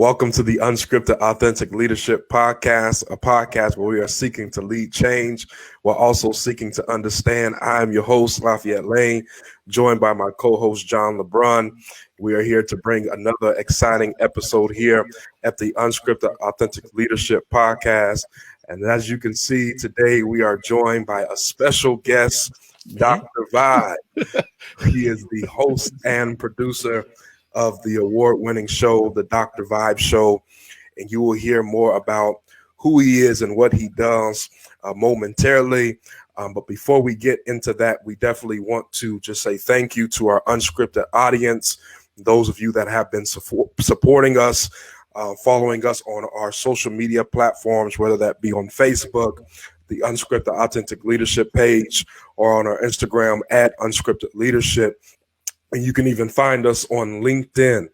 Welcome to the Unscripted Authentic Leadership Podcast, a podcast where we are seeking to lead change while also seeking to understand. I am your host, Lafayette Lane, joined by my co-host, John LeBrun. We are here to bring another exciting episode here at the Unscripted Authentic Leadership Podcast. And as you can see, today we are joined by a special guest, Dr. Vibe. He is the host and producer of the award-winning show, The Dr. Vibe Show, and you will hear more about who he is and what he does momentarily. But before we get into that, we definitely want to just say thank you to our unscripted audience, those of you that have been supporting us, following us on our social media platforms, whether that be on Facebook, the Unscripted Authentic Leadership page, or on our Instagram at Unscripted Leadership. And you can even find us on LinkedIn,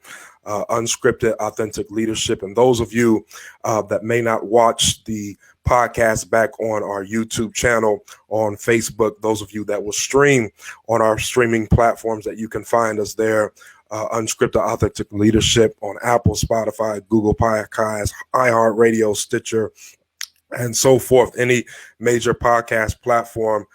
Unscripted Authentic Leadership. And those of you that may not watch the podcast back on our YouTube channel, on Facebook, those of you that will stream on our streaming platforms, that you can find us there, Unscripted Authentic Leadership on Apple, Spotify, Google Podcasts, iHeartRadio, Stitcher, and so forth. Any major podcast platform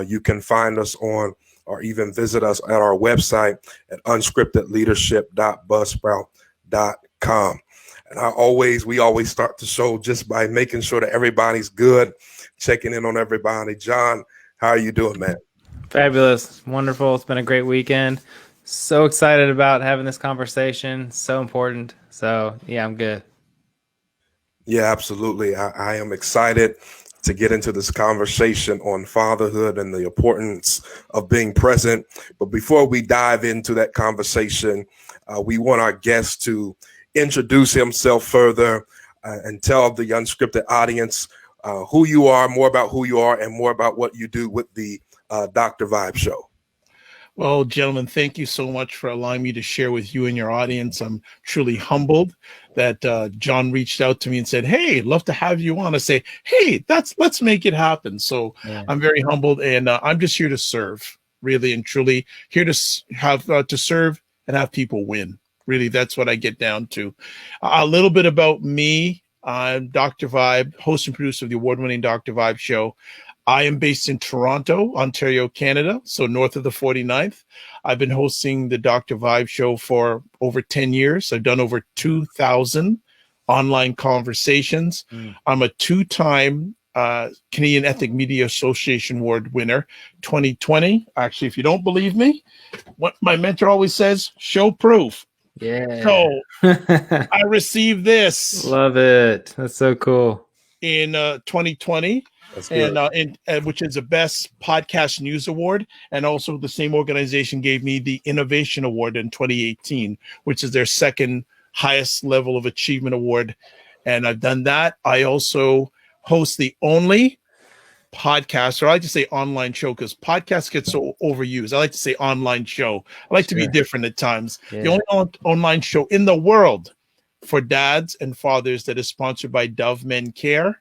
you can find us on, or even visit us at our website at unscriptedleadership.buzzsprout.com. And we always start the show just by making sure that everybody's good, checking in on everybody. John, how are you doing, man? Fabulous. Wonderful. It's been a great weekend. So excited about having this conversation. So important. So yeah, I'm good. Yeah, absolutely. I am excited to get into this conversation on fatherhood and the importance of being present. But before we dive into that conversation, we want our guest to introduce himself further and tell the unscripted audience who you are, more about who you are, and more about what you do with the Dr. Vibe Show. Well, gentlemen, thank you so much for allowing me to share with you and your audience. I'm truly humbled that John reached out to me and said, "Hey, love to have you on." I say, "Hey, let's make it happen." So yeah. I'm very humbled, and I'm just here to serve, really and truly here to have to serve and have people win. Really, that's what I get down to. A little bit about me. I'm Dr. Vibe, host and producer of the award-winning Dr. Vibe Show. I am based in Toronto, Ontario, Canada, so north of the 49th. I've been hosting the Dr. Vibe Show for over 10 years. I've done over 2,000 online conversations. I'm a two-time Canadian Ethnic Media Association Award winner, 2020. Actually, if you don't believe me, what my mentor always says, show proof. Yeah. So I received this. Love it. That's so cool. In 2020. And which is the Best Podcast News Award. And also the same organization gave me the Innovation Award in 2018, which is their second highest level of achievement award. And I've done that. I also host the only podcast, or I like to say online show, because podcasts get so overused. I like to say online show. I like to be different at times. Yeah. The only online show in the world for dads and fathers that is sponsored by Dove Men Care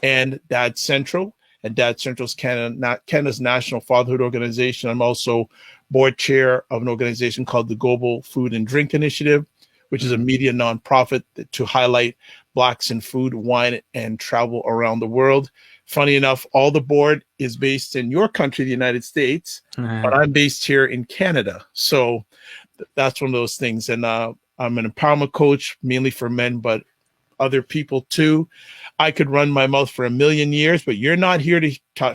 and Dad Central. And Dad Central is Canada's national fatherhood organization. I'm also board chair of an organization called the Global Food and Drink Initiative, which is a media nonprofit to highlight Blacks in food, wine, and travel around the world. Funny enough, all the board is based in your country, the United States, but I'm based here in Canada. So that's one of those things. And I'm an empowerment coach, mainly for men, but other people too. I could run my mouth for a million years, but you're not here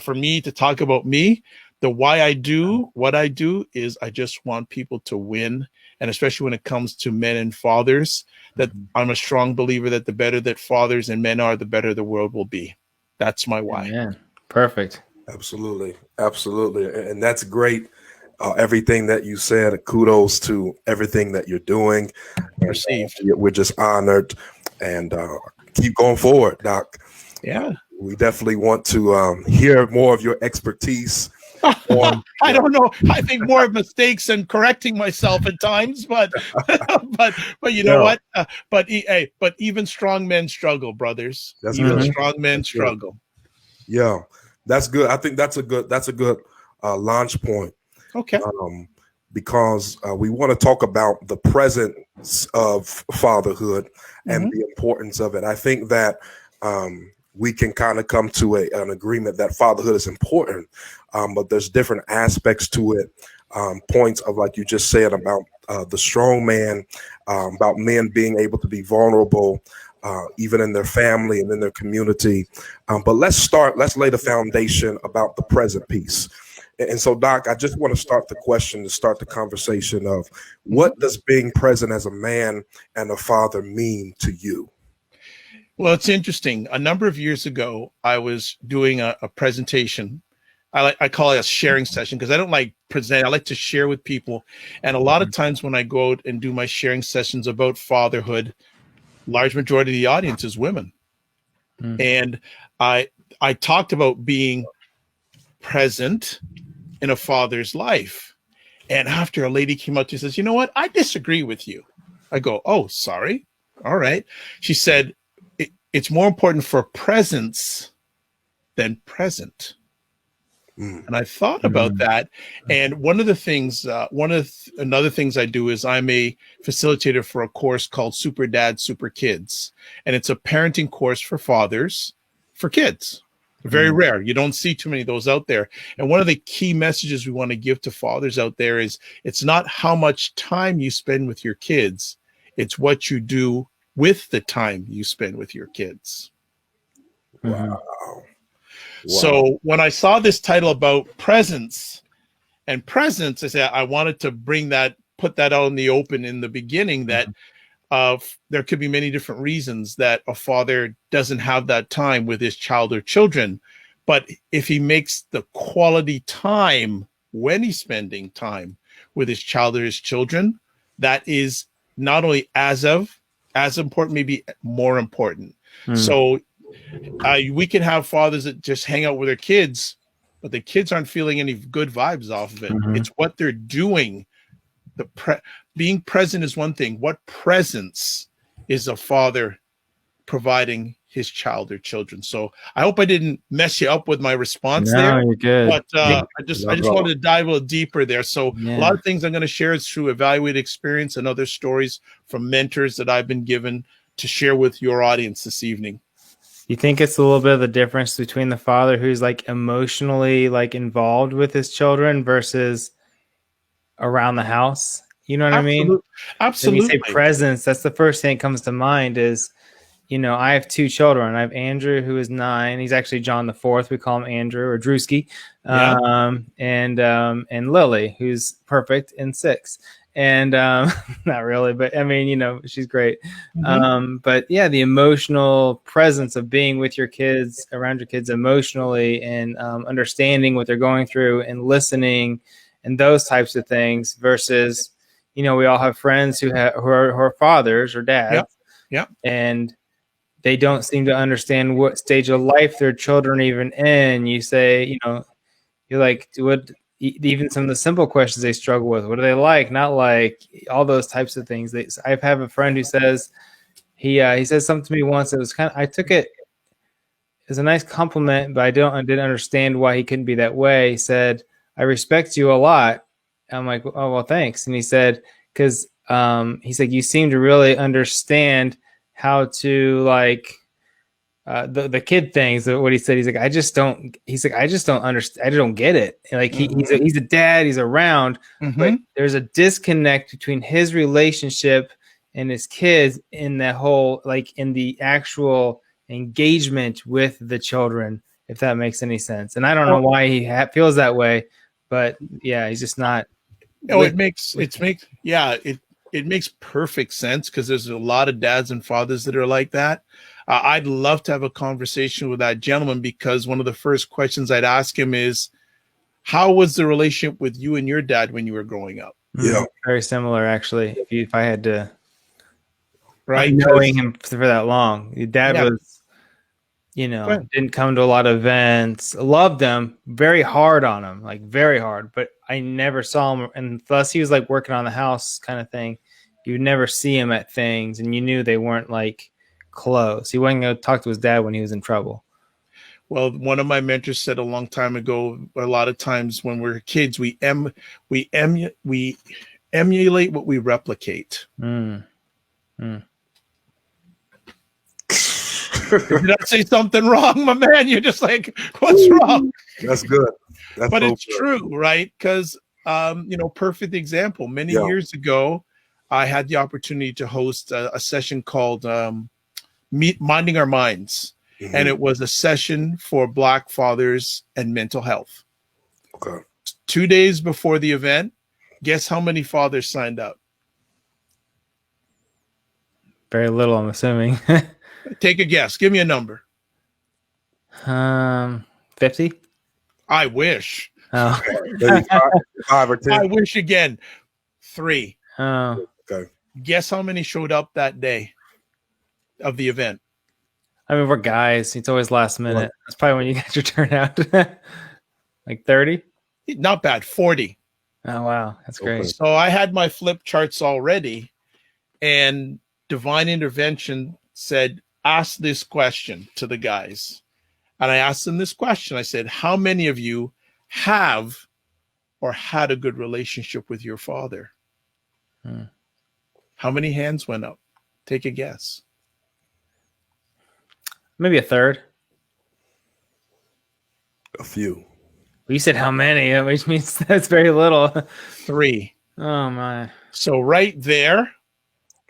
for me to talk about me. The why I do what I do is I just want people to win. And especially when it comes to men and fathers, that I'm a strong believer that the better that fathers and men are, the better the world will be. That's my why. Yeah, perfect. Absolutely. Absolutely. And that's great. Everything that you said, kudos to everything that you're doing. Received. We're just honored, and keep going forward, Doc. Yeah. We definitely want to hear more of your expertise. I don't know. I think more of mistakes and correcting myself at times, but you know what? But even strong men struggle, brothers. Strong men struggle. Yeah, that's good. I think that's a good launch point. Okay. because we want to talk about the presence of fatherhood and the importance of it. I think that we can kind of come to an agreement that fatherhood is important, but there's different aspects to it. Points of, like you just said, about the strong man, about men being able to be vulnerable, even in their family and in their community. But let's lay the foundation about the present piece. And so, Doc, I just want to start the conversation of, what does being present as a man and a father mean to you? Well, it's interesting. A number of years ago, I was doing a presentation. I call it a sharing session, because I don't like present. I like to share with people. And a lot of times when I go out and do my sharing sessions about fatherhood, large majority of the audience is women. And I talked about being present in a father's life. And after, a lady came up to me and says, "You know what? I disagree with you." I go, "Oh, sorry. All right." She said, "It's more important for presence than present." And I thought about that. And one of the things, another things I do is, I'm a facilitator for a course called Super Dad, Super Kids. And it's a parenting course for fathers, for kids. Very rare. You don't see too many of those out there. And one of the key messages we want to give to fathers out there is, it's not how much time you spend with your kids, it's what you do with the time you spend with your kids. Wow. So when I saw this title about presence, I said I wanted to put that out in the open in the beginning, that there could be many different reasons that a father doesn't have that time with his child or children. But if he makes the quality time when he's spending time with his child or his children, that is not only as important, maybe more important. So we can have fathers that just hang out with their kids, but the kids aren't feeling any good vibes off of it. It's what they're doing. Being present is one thing. What presence is a father providing his child or children? So I hope I didn't mess you up with my response there. You're good. But I just wanted to dive a little deeper there. So a lot of things I'm going to share is through evaluated experience and other stories from mentors that I've been given to share with your audience this evening. You think it's a little bit of the difference between the father who's like emotionally like involved with his children versus around the house? You know what I mean? Absolutely. When you say presence, that's the first thing that comes to mind is, I have two children. I have Andrew, who is 9. He's actually John the Fourth. We call him Andrew, or Drewski. And Lily, who's perfect, and 6. And not really, but I mean, she's great. But yeah, the emotional presence of being with your kids, around your kids emotionally, and understanding what they're going through and listening and those types of things versus, we all have friends who are fathers or dads. And they don't seem to understand what stage of life their children are even in. You say, you're like, what? Even some of the simple questions they struggle with. What do they like? Not like, all those types of things. I have a friend who says he said something to me once. It was I took it as a nice compliment, but I didn't understand why he couldn't be that way. He said, "I respect you a lot." I'm like, "Oh, well, thanks." And he said, because he's like, "You seem to really understand how to like." The kid things. What he said, he's like, I just don't understand. I don't get it. Like he's a dad, he's around, but there's a disconnect between his relationship and his kids in that whole, like in the actual engagement with the children, if that makes any sense. And I don't know why he feels that way, but yeah, he's just not. It makes perfect sense, because there's a lot of dads and fathers that are like that. I'd love to have a conversation with that gentleman, because one of the first questions I'd ask him is, how was the relationship with you and your dad when you were growing up? Yeah, very similar, actually. If I had to, right, knowing him for that long, your dad was, didn't come to a lot of events. Loved him, very hard on him, like very hard. But I never saw him, unless he was like working on the house kind of thing. You would never see him at things, and you knew they weren't like close. He wasn't going to talk to his dad when he was in trouble. Well, one of my mentors said a long time ago, a lot of times when we're kids, we emulate what we replicate. Mm. Mm. Did I say something wrong, my man? You're just like, what's wrong? That's good. That's But so it's good. true, right? Because, perfect example. Many years ago, I had the opportunity to host a session called Minding Our Minds. Mhm. And it was a session for Black fathers and mental health. Okay. 2 days before the event, guess how many fathers signed up? Very little, I'm assuming. Take a guess. Give me a number. 50? I wish. Oh. Maybe five or 10. I wish again. 3. Oh. Okay. Guess how many showed up that day of the event? I mean, we're guys. It's always last minute. Right. That's probably when you get your turnout. Like 30? Not bad. 40. Oh, wow. That's great. Okay. So I had my flip charts already, and divine intervention said, ask this question to the guys. And I asked them this question. I said, how many of you have or had a good relationship with your father? How many hands went up? Take a guess. Maybe a third. A few. Well, you said how many, which means that's very little. 3. Oh, my. So right there,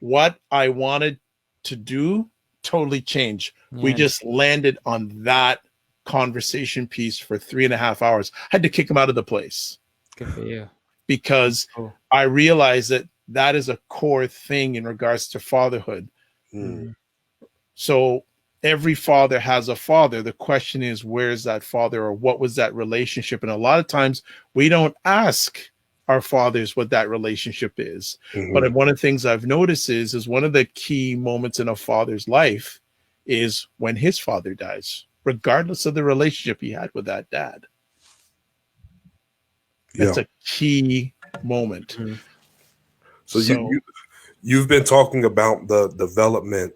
what I wanted to do totally changed. Yeah. We just landed on that conversation piece for 3.5 hours. I had to kick him out of the place. Good for you. Because I realized that is a core thing in regards to fatherhood. Mm. So every father has a father. The question is, where's that father, or what was that relationship? And a lot of times we don't ask our fathers what that relationship is. Mhm. But one of the things I've noticed is one of the key moments in a father's life is when his father dies, regardless of the relationship he had with that dad. That's a key moment. Mm-hmm. So you've been talking about the development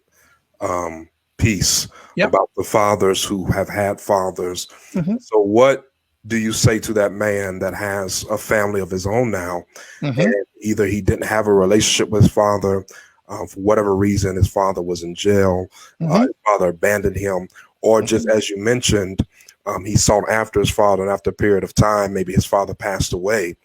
piece about the fathers who have had fathers. Mm-hmm. So what do you say to that man that has a family of his own now, and either he didn't have a relationship with his father, for whatever reason, his father was in jail, his father abandoned him, or just as you mentioned, he sought after his father, and after a period of time, maybe his father passed away.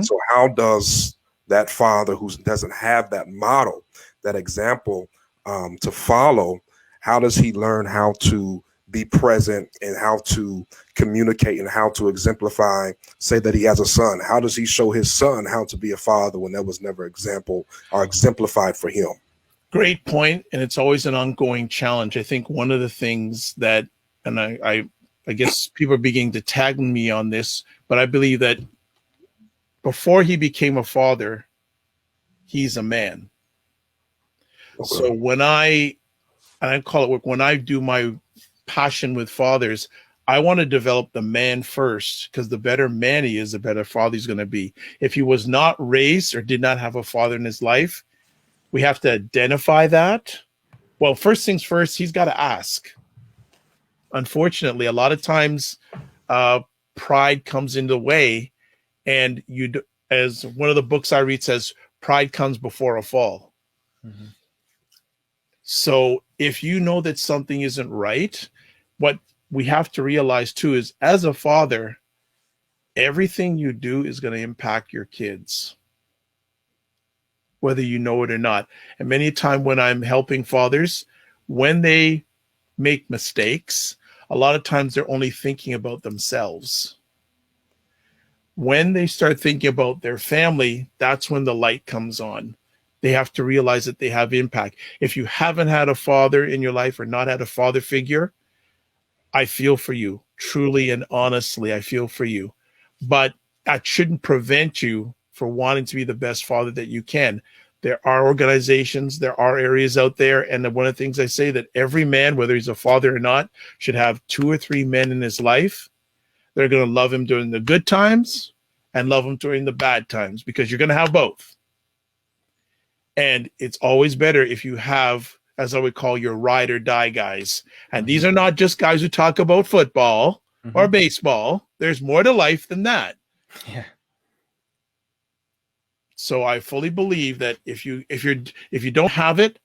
So how does that father who doesn't have that model, that example to follow, how does he learn how to be present and how to communicate and how to exemplify, say that he has a son? How does he show his son how to be a father when that was never example or exemplified for him? Great point. And it's always an ongoing challenge. I think one of the things that, and I guess people are beginning to tag me on this, but I believe that before he became a father, he's a man. Okay. So when I call it work, when I do my passion with fathers, I want to develop the man first, because the better man he is, the better father he's going to be. If he was not raised or did not have a father in his life, we have to identify that. Well, first things first, he's got to ask. Unfortunately, a lot of times pride comes into the way, and as one of the books I read says, pride comes before a fall. Mm-hmm. So if you know that something isn't right, what we have to realize too is, as a father, everything you do is going to impact your kids, whether you know it or not. And many a time when I'm helping fathers, when they make mistakes, a lot of times they're only thinking about themselves. When they start thinking about their family, that's when the light comes on. They have to realize that they have impact. If you haven't had a father in your life or not had a father figure, I feel for you. Truly and honestly, I feel for you. But that shouldn't prevent you from wanting to be the best father that you can. There are organizations, there are areas out there. And one of the things I say, that every man, whether he's a father or not, should have 2 or 3 men in his life. They're going to love him during the good times and love him during the bad times, because you're going to have both. And it's always better if you have, as I would call your ride or die guys. And these are not just guys who talk about football or baseball. There's more to life than that. Yeah. So I fully believe that if you don't have it,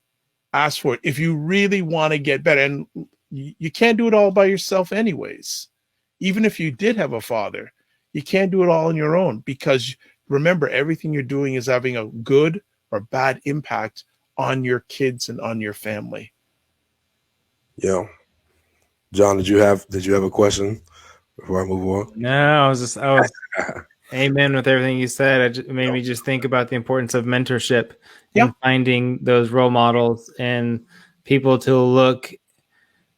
ask for it. If you really want to get better, and you can't do it all by yourself anyways. Even if you did have a father, you can't do it all on your own, because remember, everything you're doing is having a good or bad impact on your kids and on your family. Yeah. John, did you have a question before I move on? No, I was amen with everything you said. It made me just think about the importance of mentorship and finding those role models and people to look.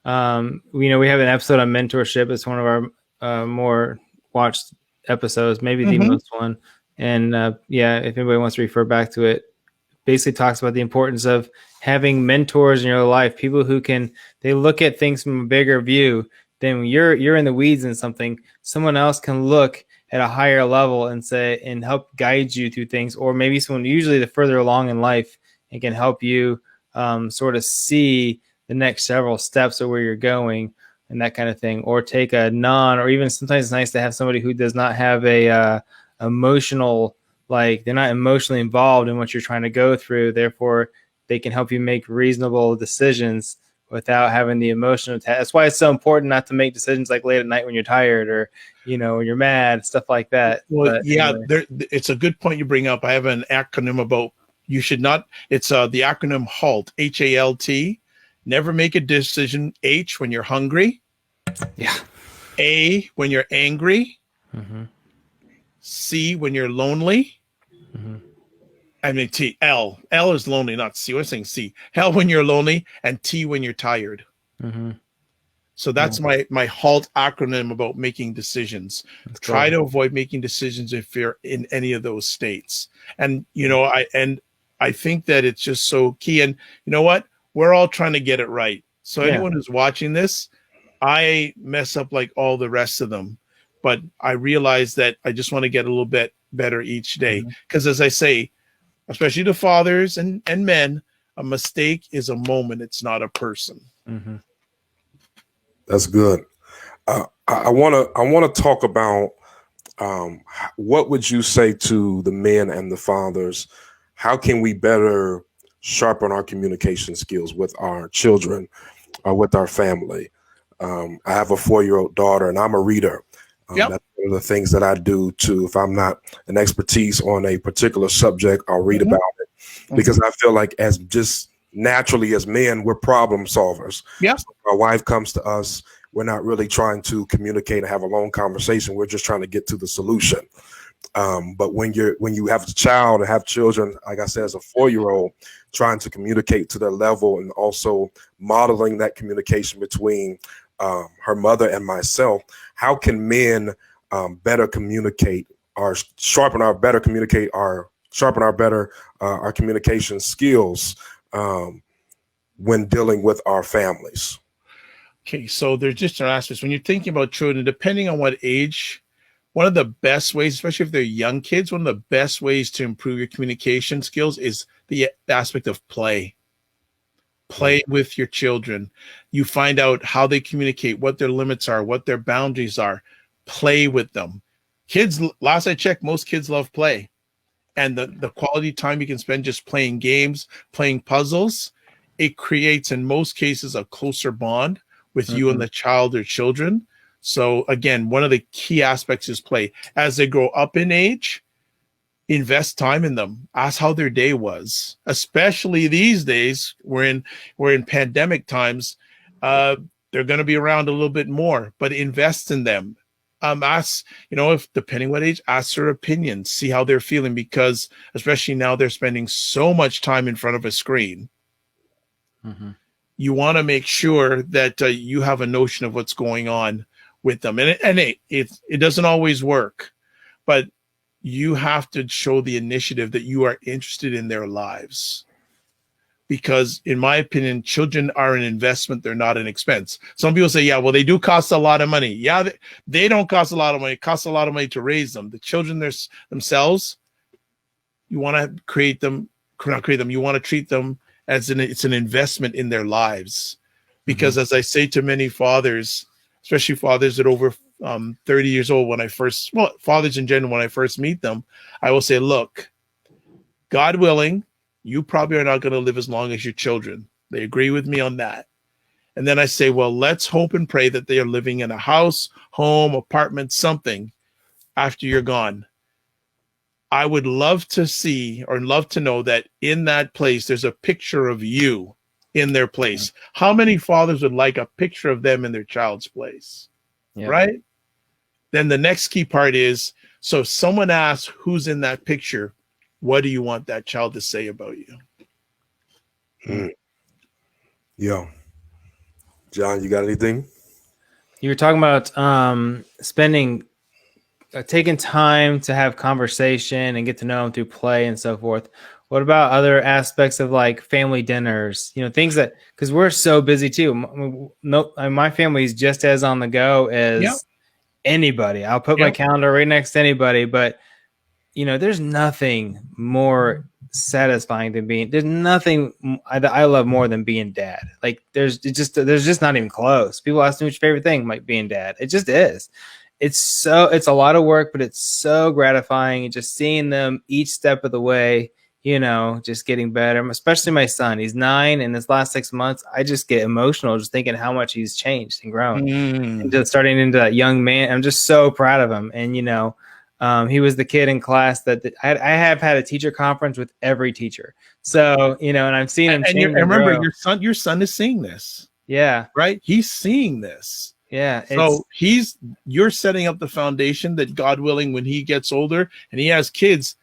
We have an episode on mentorship. It's one of our more watched episodes, maybe the most one. And if anybody wants to refer back to it, basically talks about the importance of having mentors in your life, people who they look at things from a bigger view. Then when you're in the weeds in something, someone else can look at a higher level and say, and help guide you through things, or maybe someone usually the further along in life and can help you sort of see the next several steps of where you're going and that kind of thing, or take or even sometimes it's nice to have somebody who does not have a emotional, like they're not emotionally involved in what you're trying to go through. Therefore, they can help you make reasonable decisions without having the emotional That's why it's so important not to make decisions like late at night when you're tired or, when you're mad, stuff like that. Well, but anyway. It's a good point you bring up. I have an acronym about you should not. It's the acronym HALT, HALT. Never make a decision. H, when you're hungry. Yeah. A, when you're angry. C, when you're lonely. I mean, L is lonely, not C. I'm saying C. L when you're lonely, and T when you're tired. So that's my HALT acronym about making decisions. Try to avoid making decisions if you're in any of those states. And I think that it's just so key. And you know what? We're all trying to get it right. So anyone who's watching this, I mess up like all the rest of them. But I realize that I just want to get a little bit better each day. Because as I say, especially to fathers and men, a mistake is a moment. It's not a person. That's good. I want to talk about what would you say to the men and the fathers? How can we better sharpen our communication skills with our children or with our family? I have a 4-year-old daughter, and I'm a reader. That's one of the things that I do too. If I'm not an expertise on a particular subject, I'll read about it, because I feel like as just naturally as men, we're problem solvers. Yeah. So my wife comes to us. We're not really trying to communicate and have a long conversation. We're just trying to get to the solution. But when you have a child and have children, like I said, as a 4-year-old, trying to communicate to their level and also modeling that communication between her mother and myself, how can men better communicate or sharpen our communication skills when dealing with our families? Okay, so there's just aspects when you're thinking about children, depending on what age. One of the best ways, especially if they're young kids, one of the best ways to improve your communication skills is the aspect of play. Play with your children. You find out how they communicate, what their limits are, what their boundaries are. Play with them. Kids, last I checked, most kids love play. And the quality time you can spend just playing games, playing puzzles, it creates, in most cases, a closer bond with you and the child or children. So again, one of the key aspects is play. As they grow up in age, invest time in them. Ask how their day was. Especially these days, we're in pandemic times. They're going to be around a little bit more, but invest in them. Ask, if depending what age, ask their opinion, see how they're feeling, because especially now they're spending so much time in front of a screen. You want to make sure that you have a notion of what's going on with them. And it doesn't always work, but you have to show the initiative that you are interested in their lives. Because in my opinion, children are an investment. They're not an expense. Some people say, yeah, well, they do cost a lot of money. Yeah, they don't cost a lot of money. It costs a lot of money to raise them. The children themselves, you want to you want to treat them it's an investment in their lives. Because as I say to many fathers, especially fathers that are over 30 years old, fathers in general, when I first meet them, I will say, look, God willing, you probably are not going to live as long as your children. They agree with me on that. And then I say, well, let's hope and pray that they are living in a house, home, apartment, something after you're gone. I would love to see or love to know that in that place, there's a picture of you in their place. How many fathers would like a picture of them in their child's place? Yep. Right? Then the next key part is, so if someone asks who's in that picture, what do you want that child to say about you? Yeah. John, you got anything? You were talking about taking time to have conversation and get to know them through play and so forth. What about other aspects of like family dinners? Things that, because we're so busy too. My family is just as on the go as anybody. I'll put my calendar right next to anybody, but there's nothing more satisfying than there's nothing I love more than being dad. Like there's just not even close. People ask me what's your favorite thing, like being dad. It just is. It's a lot of work, but it's so gratifying. And just seeing them each step of the way, just getting better. Especially my son, he's 9. In this last 6 months, I just get emotional just thinking how much he's changed and grown. And just starting into that young man. I'm just so proud of him. And, he was the kid in class that I have had a teacher conference with every teacher. So, and I've seen him change. And remember, your son is seeing this. Yeah. Right. He's seeing this. Yeah. So you're setting up the foundation that, God willing, when he gets older and he has kids,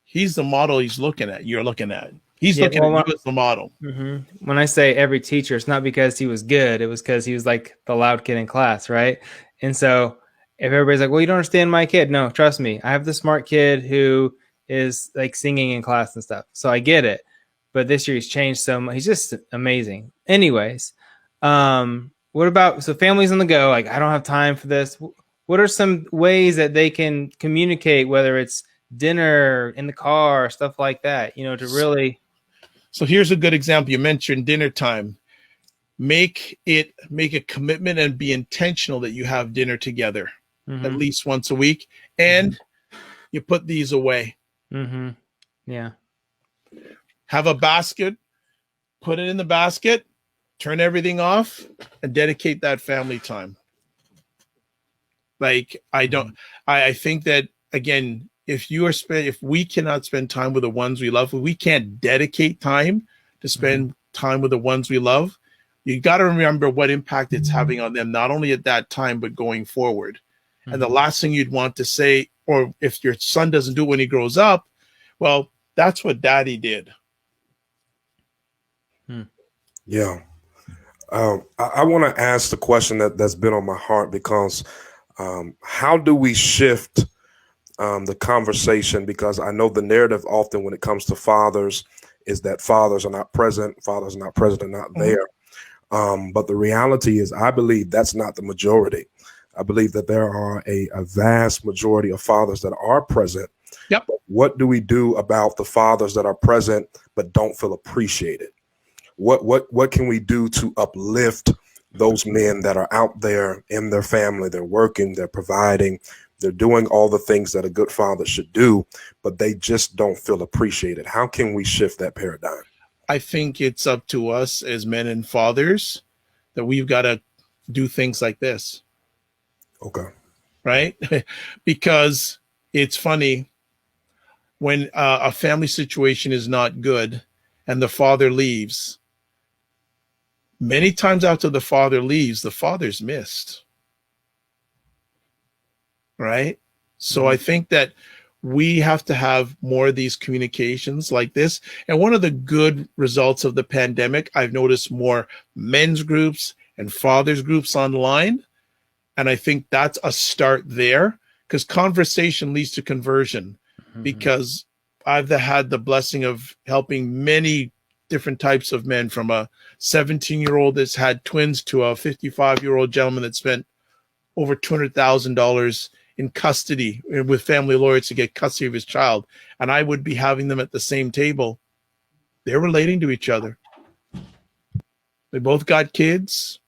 he's the model he's looking at. You're looking at. He's looking at you as the model. Mm-hmm. When I say every teacher, it's not because he was good. It was because he was like the loud kid in class. Right. And so if everybody's like, well, you don't understand my kid. No, trust me. I have the smart kid who is like singing in class and stuff. So I get it. But this year he's changed so much. He's just amazing. Anyways, what about, so families on the go, like, I don't have time for this. What are some ways that they can communicate, whether it's dinner, in the car, stuff like that, to really. So here's a good example. You mentioned dinner time. Make a commitment and be intentional that you have dinner together at least once a week. And you put these away. Yeah. Have a basket, put it in the basket, turn everything off, and dedicate that family time. Like, I think that, again, if we cannot spend time with the ones we love, we can't dedicate time to spend time with the ones we love. You got to remember what impact it's having on them, not only at that time, but going forward. And the last thing you'd want to say, or if your son doesn't do it when he grows up, well, that's what daddy did. Yeah. I want to ask the question that's been on my heart, because how do we shift the conversation? Because I know the narrative often when it comes to fathers is that fathers are not present and not there. But the reality is, I believe that's not the majority. I believe that there are a vast majority of fathers that are present. Yep. But what do we do about the fathers that are present but don't feel appreciated? What can we do to uplift those men that are out there in their family? They're working, they're providing, they're doing all the things that a good father should do, but they just don't feel appreciated. How can we shift that paradigm? I think it's up to us as men and fathers that we've got to do things like this. Okay. Right? Because it's funny when a family situation is not good and the father leaves. Many times after the father leaves, the father's missed. Right? So I think that we have to have more of these communications like this. And one of the good results of the pandemic, I've noticed more men's groups and fathers groups online. And I think that's a start there, because conversation leads to conversion. Because I've had the blessing of helping many different types of men, from a 17-year-old that's had twins to a 55-year-old gentleman that spent over $200,000 in custody with family lawyers to get custody of his child. And I would be having them at the same table They're relating to each other. They both got kids,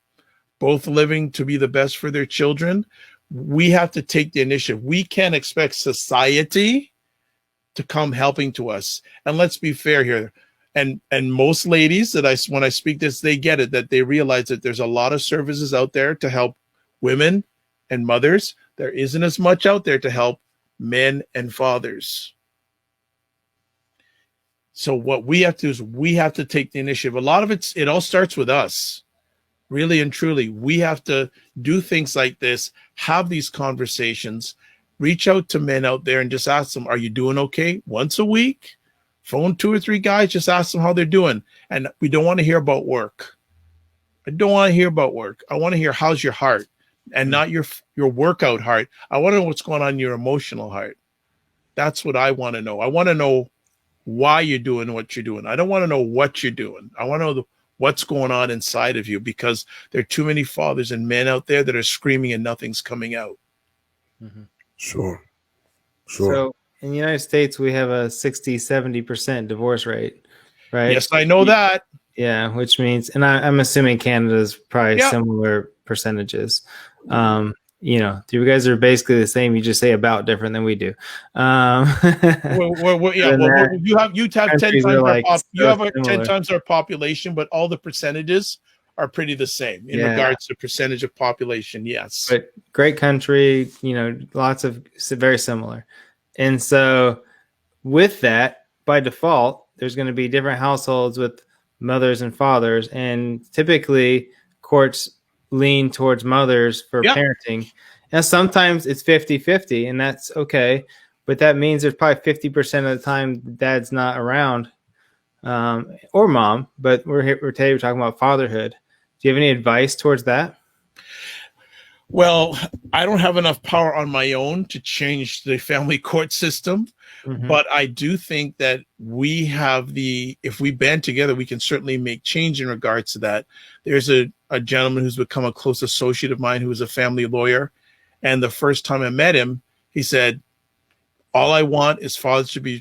both living to be the best for their children. We have to take the initiative. We can't expect society to come helping to us. And let's be fair here. And most ladies when I speak this, they get it, that they realize that there's a lot of services out there to help women and mothers. There isn't as much out there to help men and fathers. So what we have to do is we have to take the initiative. A lot of it all starts with us. Really and truly, we have to do things like this, have these conversations, reach out to men out there and just ask them, are you doing okay? Once a week, phone 2 or 3 guys, just ask them how they're doing. And we don't want to hear about work. I don't want to hear about work. I want to hear how's your heart, and not your workout heart. I want to know what's going on in your emotional heart. That's what I want to know. I want to know why you're doing what you're doing. I don't want to know what you're doing. I want to know what's going on inside of you, because there are too many fathers and men out there that are screaming and nothing's coming out. Mm-hmm. Sure. So in the United States, we have a 60-70% divorce rate, right? Yes, I know that. Yeah, which means, and I'm assuming Canada's probably similar percentages. You guys are basically the same. You just say about different than we do. You have 10 times you have 10 times our population, but all the percentages are pretty the same in regards to percentage of population. Yes, but great country. Lots of very similar, and so with that, by default, there's going to be different households with mothers and fathers, and typically courts lean towards mothers for parenting. And sometimes it's 50-50, and that's okay. But that means there's probably 50% of the time dad's not around, or mom. But today we're talking about fatherhood. Do you have any advice towards that? Well, I don't have enough power on my own to change the family court system. Mm-hmm. But I do think that if we band together, we can certainly make change in regards to that. There's a gentleman who's become a close associate of mine who is a family lawyer. And the first time I met him, he said, all I want is fathers to be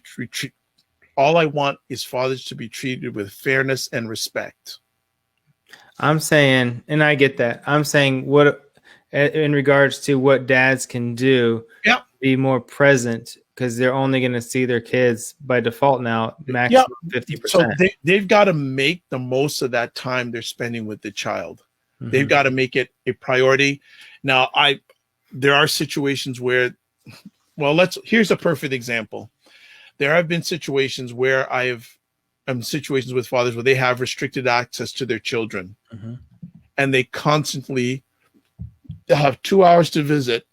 treated with fairness and respect. I'm saying, and I get that. I'm saying what in regards to what dads can do, be more present, because they're only going to see their kids by default now, maximum 50%. So they've got to make the most of that time they're spending with the child. Mm-hmm. They've got to make it a priority. Now, there are situations where, here's a perfect example. There have been situations where situations with fathers where they have restricted access to their children, mm-hmm. and they'll have 2 hours to visit,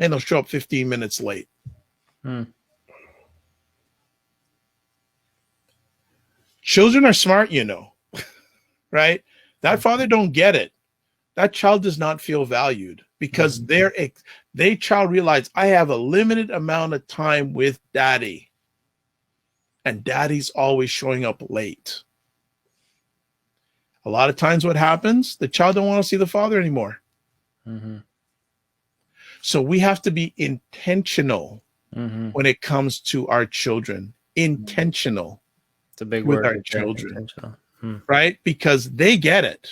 and they'll show up 15 minutes late. Children are smart, right? That father don't get it. That child does not feel valued, because they child realize I have a limited amount of time with daddy, and daddy's always showing up late. A lot of times what happens, the child don't want to see the father anymore. Mm-hmm. So we have to be intentional when it comes to our children. Intentional. It's a big with word our children, right? Because they get it.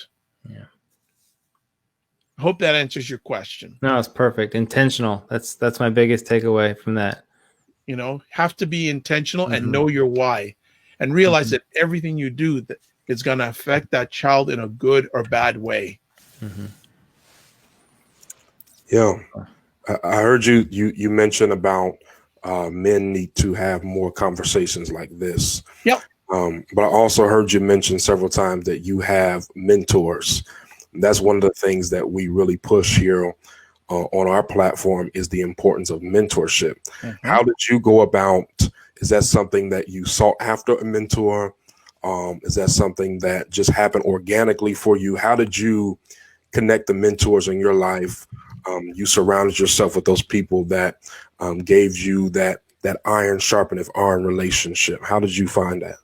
Yeah. I hope that answers your question. No, it's perfect. Intentional. That's my biggest takeaway from that. Have to be intentional and know your why, and realize that everything you do is going to affect that child in a good or bad way. Mm-hmm. Yeah. I heard you mention about men need to have more conversations like this. Yep. But I also heard you mention several times that you have mentors. That's one of the things that we really push here on our platform, is the importance of mentorship. Mm-hmm. How did you go about? Is that something that you sought after a mentor? Is that something that just happened organically for you? How did you connect the mentors in your life? You surrounded yourself with those people that gave you that iron sharpeneth iron relationship. How did you find that?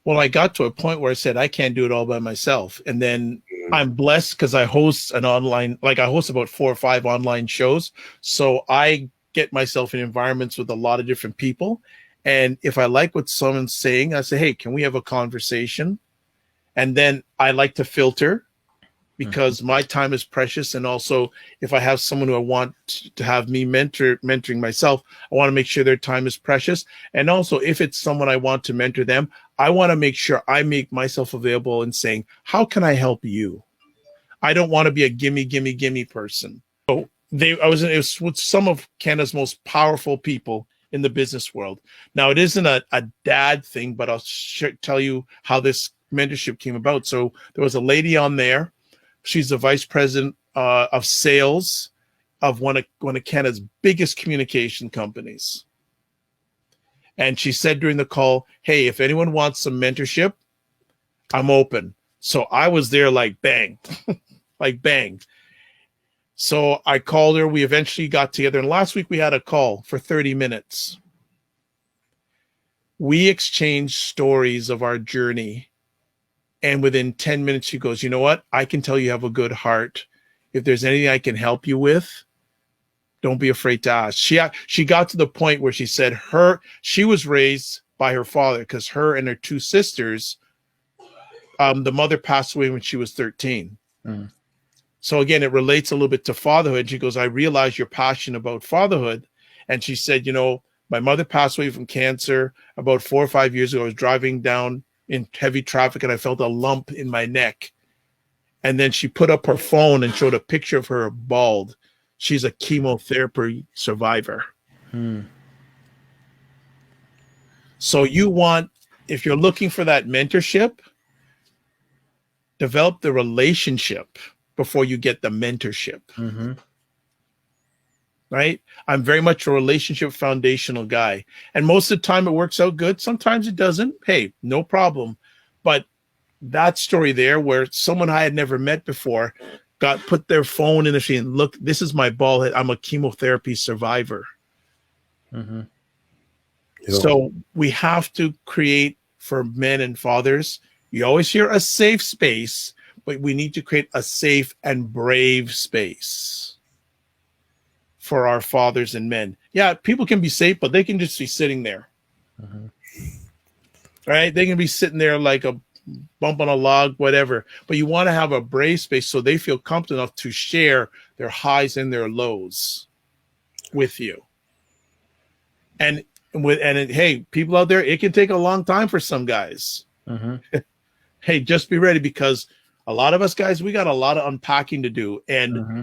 Well, I got to a point where I said, I can't do it all by myself. And then I'm blessed because I host I host about 4 or 5 online shows. So I get myself in environments with a lot of different people. And if I like what someone's saying, I say, hey, can we have a conversation? And then I like to filter because my time is precious. And also, if I have someone who I want to have me mentoring myself, I want to make sure their time is precious. And also, if it's someone I want to mentor them, I want to make sure I make myself available and saying, how can I help you? I don't want to be a gimme person. So it was with some of Canada's most powerful people in the business world. Now, it isn't a dad thing, but I'll tell you how this mentorship came about. So there was a lady on there. She's the vice president of sales of one of Canada's biggest communication companies. And she said during the call, hey, if anyone wants some mentorship, I'm open. So I was there like bang, like bang. So I called her. We eventually got together. And last week we had a call for 30 minutes. We exchanged stories of our journey. And within 10 minutes, she goes, you know what? I can tell you have a good heart. If there's anything I can help you with, don't be afraid to ask. She got to the point where she said she was raised by her father because her and her two sisters, the mother passed away when she was 13. Mm. So again, it relates a little bit to fatherhood. She goes, I realize you're passionate about fatherhood. And she said, you know, my mother passed away from cancer about 4 or 5 years ago. I was driving down in heavy traffic and I felt a lump in my neck. And then she put up her phone and showed a picture of her bald. She's a chemotherapy survivor. So if you're looking for that mentorship, develop the relationship before you get the mentorship. Mm-hmm. Right? I'm very much a relationship foundational guy. And most of the time it works out good. Sometimes it doesn't. Hey, no problem. But that story there where someone I had never met before put their phone in the machine. Look, this is my bald head. I'm a chemotherapy survivor. Mm-hmm. Yeah. So we have to create for men and fathers. You always hear a safe space, but we need to create a safe and brave space for our fathers and men. Yeah, people can be safe, but they can just be sitting there. Mm-hmm. Right? They can be sitting there like a bump on a log, whatever. But you want to have a brave space so they feel comfortable enough to share their highs and their lows with you. And hey, people out there, it can take a long time for some guys. Mm-hmm. Hey, just be ready because a lot of us guys, we got a lot of unpacking to do. And mm-hmm.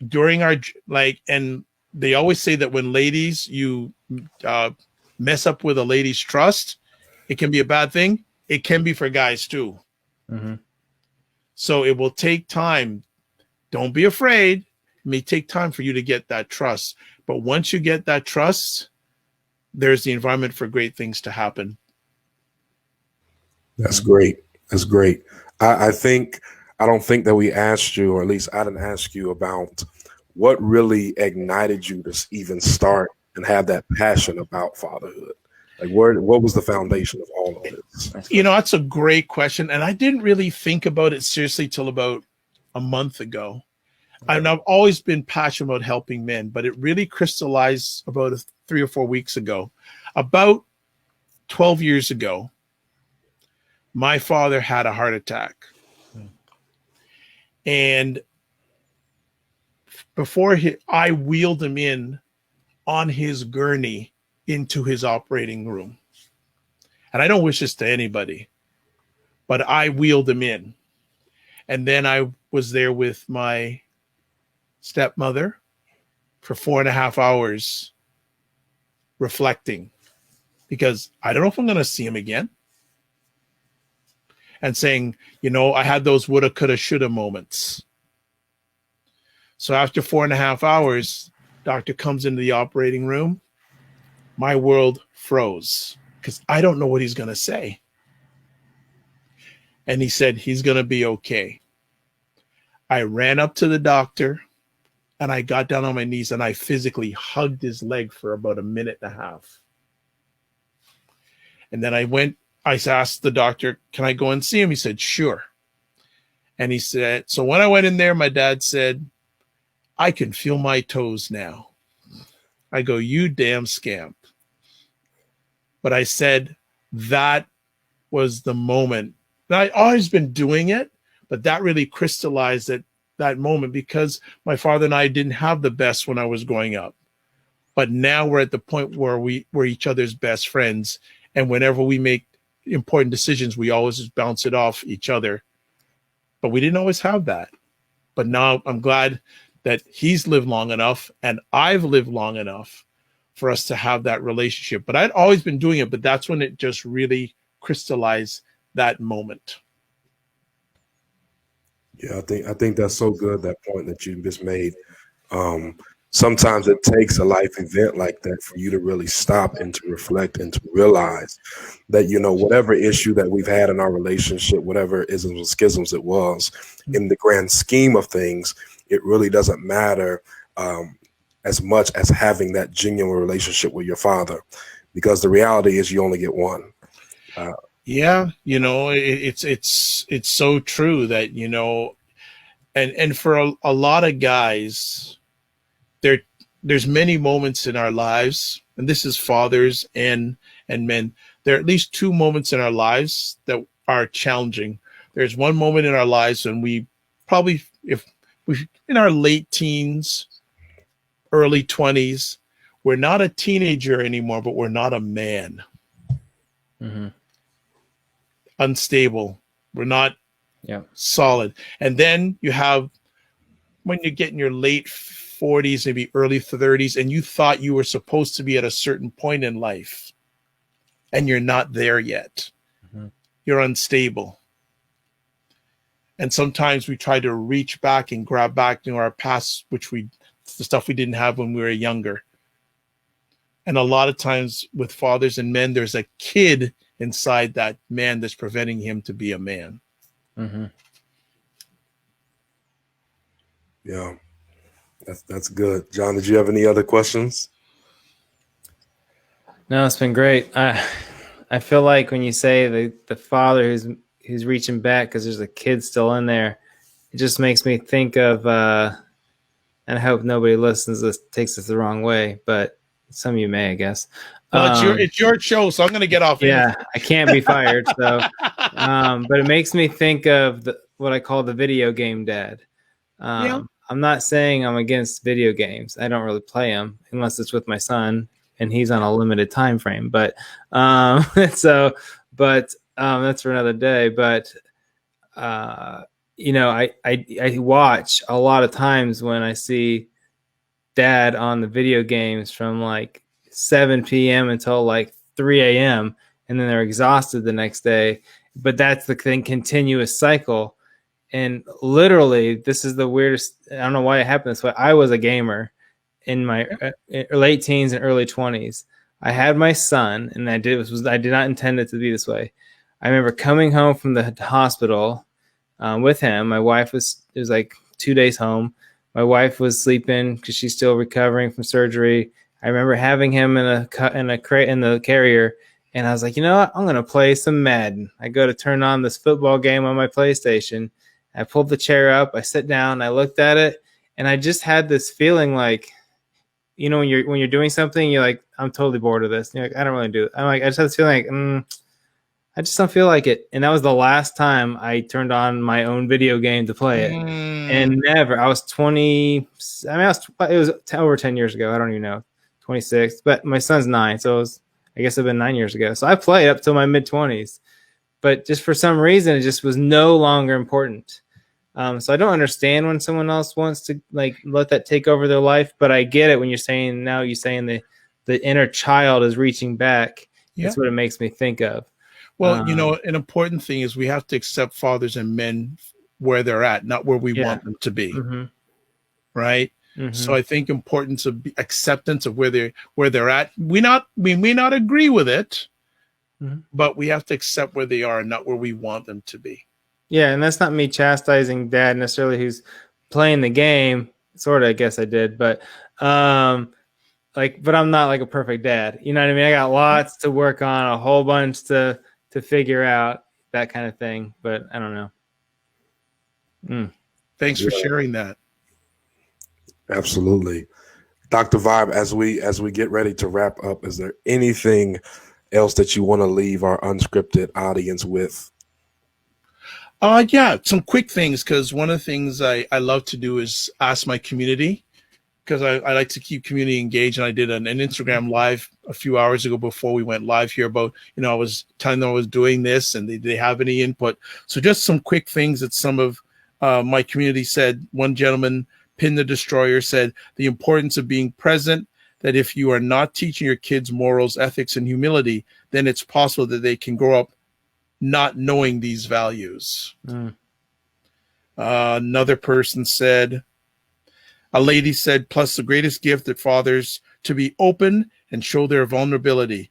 during our and they always say that when ladies, you mess up with a lady's trust, it can be a bad thing. It can be for guys too. Mm-hmm. So it will take time. Don't be afraid. It may take time for you to get that trust. But once you get that trust, there's the environment for great things to happen. That's great. That's great. I don't think that we asked you, or at least I didn't ask you about what really ignited you to even start and have that passion about fatherhood. Like what was the foundation of all of this? You know, that's a great question. And I didn't really think about it seriously till about a month ago. Okay. And I've always been passionate about helping men, but it really crystallized about 3 or 4 weeks ago. About 12 years ago, my father had a heart attack. And before I wheeled him in on his gurney into his operating room. And I don't wish this to anybody, but I wheeled him in. And then I was there with my stepmother for 4.5 hours reflecting because I don't know if I'm going to see him again. And saying, you know, I had those woulda, coulda, shoulda moments. So after 4.5 hours, doctor comes into the operating room. My world froze because I don't know what he's going to say. And he said, he's going to be okay. I ran up to the doctor and I got down on my knees and I physically hugged his leg for about 1.5 minutes. And then I asked the doctor, can I go and see him? He said, sure. And he said, so when I went in there, my dad said, I can feel my toes now. I go, you damn scamp. But I said that was the moment. And I always been doing it, but that really crystallized that moment, because my father and I didn't have the best when I was growing up. But now we're at the point where we're each other's best friends. And whenever we make important decisions, we always just bounce it off each other. But we didn't always have that. But now I'm glad that he's lived long enough and I've lived long enough for us to have that relationship. But I'd always been doing it, but that's when it just really crystallized that moment. Yeah, I think that's so good, that point that you just made. Sometimes it takes a life event like that for you to really stop and to reflect and to realize that, whatever issue that we've had in our relationship, whatever isms and schisms it was, in the grand scheme of things, it really doesn't matter as much as having that genuine relationship with your father, because the reality is you only get one. Yeah, it's so true that, and for a lot of guys, there's many moments in our lives, and this is fathers and men. There are at least two moments in our lives that are challenging. There's one moment in our lives when we probably, if we in our late teens, early 20s, we're not a teenager anymore, but we're not a man. Mm-hmm. Unstable. We're not solid. And then you have when you get in your late 40s, maybe early 30s, and you thought you were supposed to be at a certain point in life, and you're not there yet. Mm-hmm. You're unstable. And sometimes we try to reach back and grab back to our past, the stuff we didn't have when we were younger. And a lot of times with fathers and men, there's a kid inside that man that's preventing him to be a man. Mm-hmm. Yeah, that's good. John, did you have any other questions? No, it's been great. I feel like when you say the father who's reaching back because there's a kid still in there, it just makes me think of, and I hope nobody listens takes this the wrong way, but some of you may, I guess. Well, it's your show, so I'm going to get off. Yeah, I can't be fired. So, but it makes me think of what I call the video game dad. I'm not saying I'm against video games. I don't really play them unless it's with my son, and he's on a limited time frame. But that's for another day. But I watch a lot of times when I see dad on the video games from like 7 p.m. until like 3 a.m. and then they're exhausted the next day. But that's the continuous cycle. And literally, this is the weirdest. I don't know why it happened this way. I was a gamer in my late teens and early 20s. I had my son, and I did not intend it to be this way. I remember coming home from the hospital with him. My wife it was like 2 days home. My wife was sleeping because she's still recovering from surgery. I remember having him in the carrier, and I was like, you know what? I'm going to play some Madden. I go to turn on this football game on my PlayStation. I pulled the chair up, I sit down, I looked at it, and I just had this feeling like, when you're doing something, you're like, I'm totally bored of this. And you're like, I don't really do it. I'm like, I just had this feeling like, I just don't feel like it. And that was the last time I turned on my own video game to play it. And never. I was 20. It was over 10 years ago. I don't even know. 26. But my son's 9, so I guess it'd been 9 years ago. So I played up till my mid 20s. But just for some reason, it just was no longer important. So I don't understand when someone else wants to let that take over their life. But I get it when you're saying the inner child is reaching back. Yeah. That's what it makes me think of. Well, an important thing is we have to accept fathers and men where they're at, not where we want them to be. Mm-hmm. Right. Mm-hmm. So I think importance of acceptance of where they're at. We may not agree with it, mm-hmm. but we have to accept where they are and not where we want them to be. Yeah, and that's not me chastising dad necessarily who's playing the game. Sort of, I guess I did, but but I'm not like a perfect dad. You know what I mean? I got lots to work on, a whole bunch to figure out, that kind of thing. But I don't know. Thanks for sharing that. Absolutely. Dr. Vibe, as we get ready to wrap up, is there anything else that you want to leave our unscripted audience with? Yeah, some quick things, because one of the things I love to do is ask my community, because I like to keep community engaged. And I did an Instagram live a few hours ago before we went live here about, I was telling them I was doing this, and they have any input. So just some quick things that some of my community said. One gentleman, Pin the Destroyer, said the importance of being present, that if you are not teaching your kids morals, ethics, and humility, then it's possible that they can grow up not knowing these values. Another person said, a lady said, plus the greatest gift that fathers to be open and show their vulnerability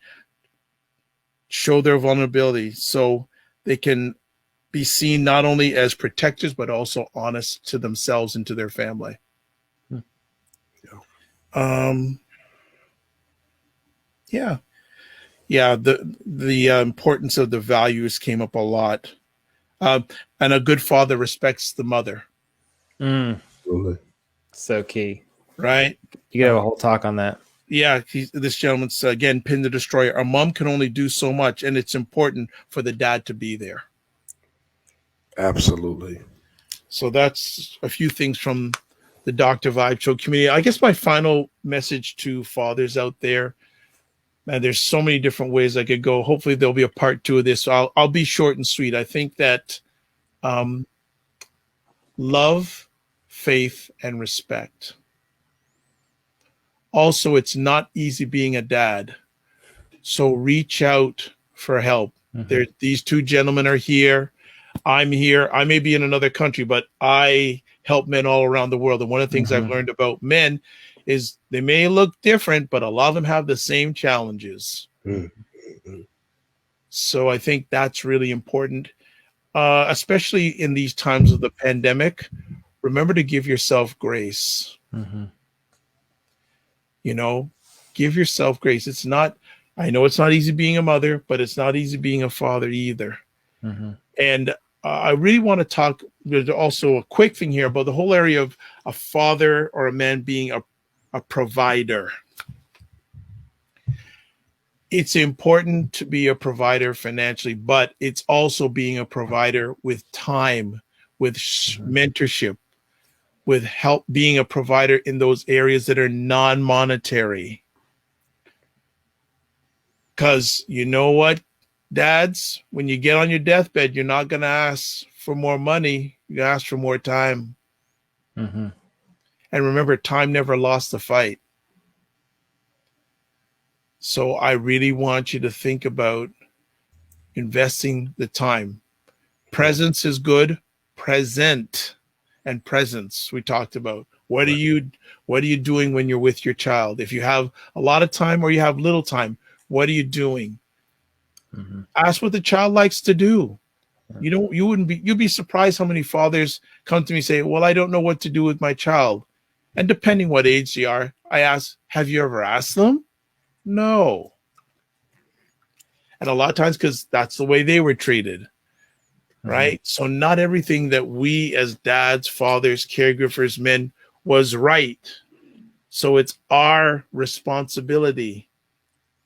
so they can be seen not only as protectors, but also honest to themselves and to their family. The importance of the values came up a lot. And a good father respects the mother. Absolutely. So key. Right? You could have a whole talk on that. Yeah, this gentleman's, again, Pin the Destroyer. A mom can only do so much, and it's important for the dad to be there. Absolutely. So that's a few things from the Dr. Vibe Show community. I guess my final message to fathers out there, man, there's so many different ways I could go. Hopefully there'll be a part 2 of this. So I'll be short and sweet. I think that love, faith, and respect. Also, it's not easy being a dad. So reach out for help. These two gentlemen are here. I'm here. I may be in another country, but I help men all around the world. And one of the things I've learned about men is they may look different, but a lot of them have the same challenges. So I think that's really important, especially in these times of the pandemic. Remember to give yourself grace. Give yourself grace. I know it's not easy being a mother, but it's not easy being a father either. And I really want to talk, there's also a quick thing here about the whole area of a father or a man being a provider. It's important to be a provider financially, but it's also being a provider with time, with mentorship, with help, being a provider in those areas that are non-monetary. Because you know what, dads, when you get on your deathbed, you're not going to ask for more money. You ask for more time. And remember, time never lost the fight. So I really want you to think about investing the time. Presence is good. Present and presence we talked about. What are you doing when you're with your child? If you have a lot of time or you have little time, what are you doing? Ask what the child likes to do. You'd be surprised how many fathers come to me and say, well, I don't know what to do with my child. And depending what age they are, I ask, have you ever asked them? No. And a lot of times, because that's the way they were treated. Right? So not everything that we as dads, fathers, caregivers, men was right. So it's our responsibility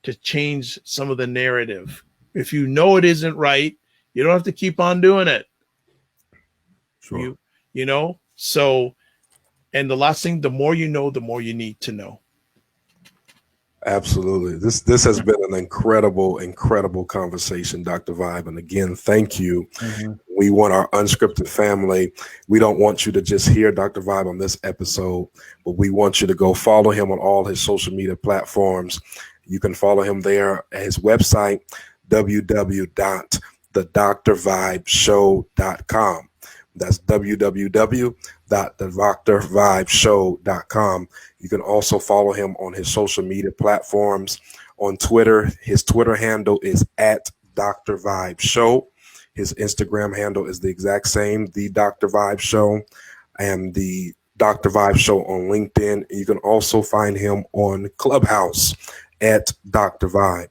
to change some of the narrative. If you know it isn't right, you don't have to keep on doing it. Sure. So, and the last thing, the more you know, the more you need to know. Absolutely. This has been an incredible conversation, Dr. Vibe. And again, thank you. We want our unscripted family. We don't want you to just hear Dr. Vibe on this episode, but we want you to go follow him on all his social media platforms. You can follow him there at his website, www.thedrvibeshow.com. That's www.thedrvibeshow.com. You can also follow him on his social media platforms. On Twitter, his Twitter handle is @DrVibeshow. His Instagram handle is the exact same, the Dr. Vibe Show, and the Dr. Vibe Show on LinkedIn. You can also find him on Clubhouse at Dr. Vibe.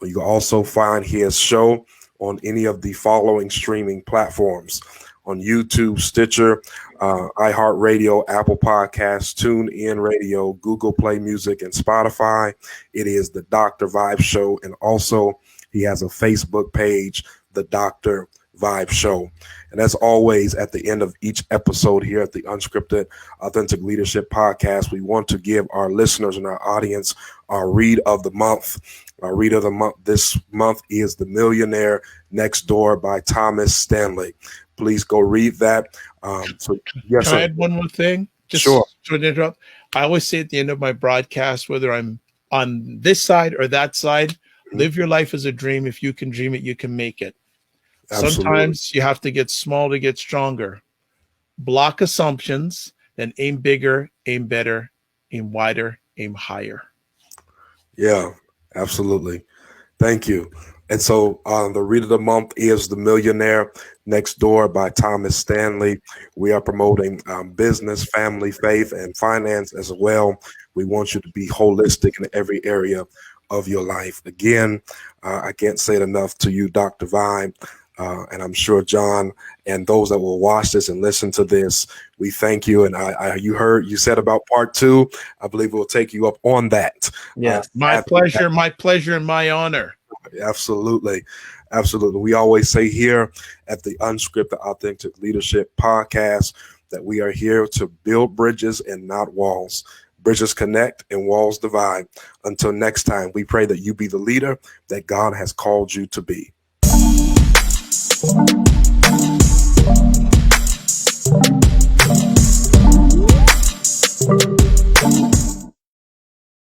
You can also find his show on any of the following streaming platforms: on YouTube, Stitcher, iHeartRadio, Apple Podcasts, TuneIn Radio, Google Play Music, and Spotify. It is the Dr. Vibe Show. And also he has a Facebook page, the Dr. Vibe Show. And as always, at the end of each episode here at the Unscripted Authentic Leadership Podcast, we want to give our listeners and our audience our read of the month. Our read of the month this month is The Millionaire Next Door by Thomas Stanley. Please go read that. Yes, Can I add one more thing? Sure. To interrupt. I always say at the end of my broadcast, whether I'm on this side or that side, live your life as a dream. If you can dream it, you can make it. Absolutely. Sometimes you have to get small to get stronger. Block assumptions, then aim bigger, aim better, aim wider, aim higher. Yeah, absolutely. Thank you. And so the read of the month is The Millionaire Next Door by Thomas Stanley. We are promoting business, family, faith, and finance as well. We want you to be holistic in every area of your life. Again, I can't say it enough to you, Dr. Vibe. And I'm sure John and those that will watch this and listen to this, we thank you. And you said about part 2. I believe we'll take you up on that. Yes. My pleasure, and my honor. Absolutely. Absolutely. We always say here at the Unscripted Authentic Leadership Podcast that we are here to build bridges and not walls. Bridges connect and walls divide. Until next time, we pray that you be the leader that God has called you to be.